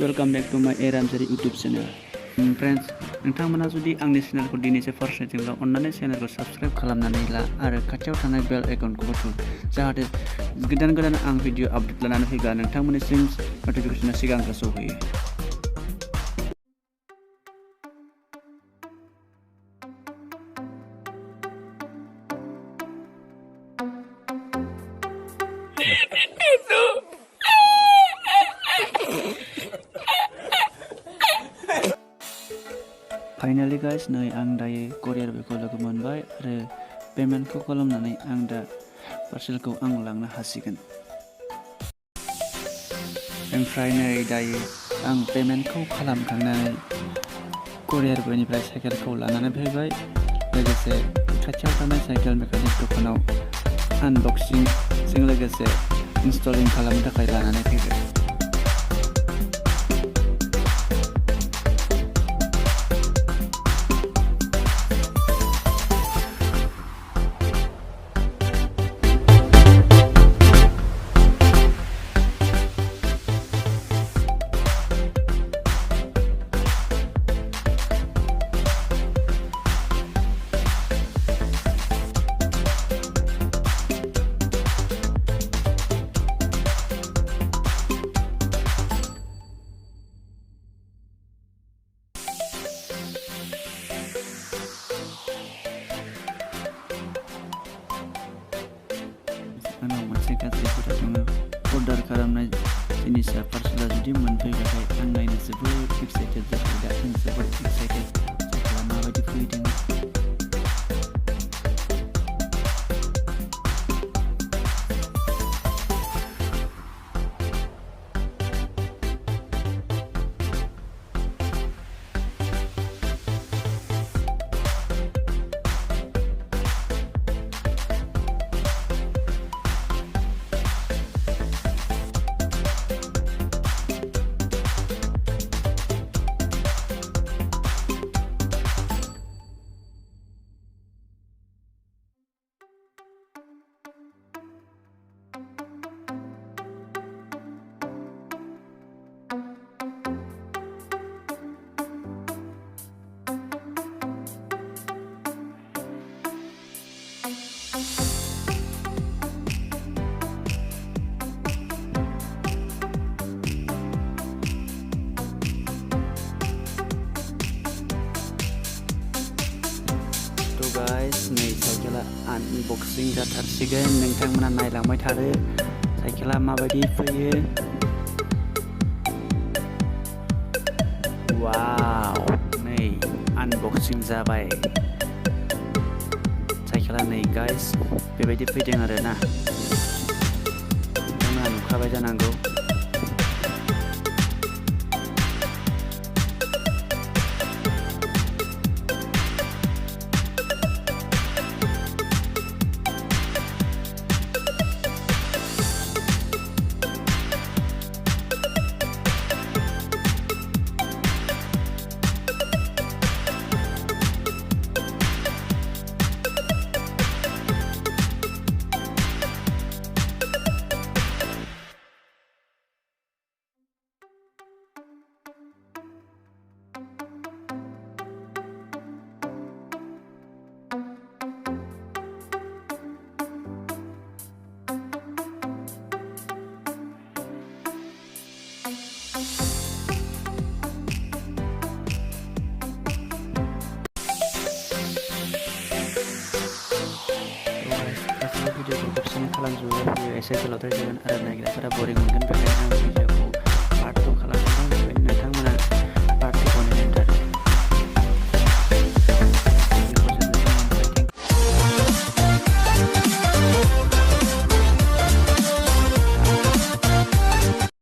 welcome back to my Ramsari YouTube channel. Friends, नोंथांमोना जुदि आंनि चेनेलखौ दिनैसो फार्स्ट नायदोंब्ला अन्नानै चेनेलखौ साबस्क्राइब खालामनानै ला आरो खाथियाव थानाय बेल आइकनखौबो थुन जाहाथे गोदान आं भिडिअ आपडेट लानानै फैब्ला नोंथांमोननिसिम नटिफिकेसना सिगांग्रो सौहैयो। Finally guys, नै आं दायो courier बेखौ लोगो मोनबाय आरो पेमेन्टखौ खालामनानै आं दा पार्सेलखौ आं लांनो हासिगोन। ओमफ्राय नै दायो आं पेमेन्टखौ खालामखांनानै courier बेनिफ्राय साइकेलखौ लानानै फैबाय, लोगोसे खाथियाव थानाय साइकेल मेकानिक दखानाव आनबक्सिंजों लोगोसे इनस्टलिं खालामनो थाखाय लानानै फैबाय। आंनाव मोनसे गाज्रि हुदा दङ। अर्डार खालामनाय जिनिसा पार्सेला जुदि मोनफैबाथाय आं नायनो जोबोद एक्साइटेड जायो। दा आं जोबोद एक्साइटेड साइकेला माबायदि फैदों। Guys, नै साइकेला आनबक्सिं जाथारसिगोन। नोंथांमोना नायलांबाय थादो साइकेला माबायदि फैयो। वाव, नै आनबक्सिं जाबाय साइकेला। नै गाइस बेबायदि फैदों आरोना, नोंथांमोना नुखाबाय जानांगौ। भिडिअखौ खेबसेनो खालामजोबोब्ला भिडिअ एसे गोलावद्राय जागोन आरो नायग्राफोरा बरिं मोनगोन, बेखायनो आं भिडिअखौ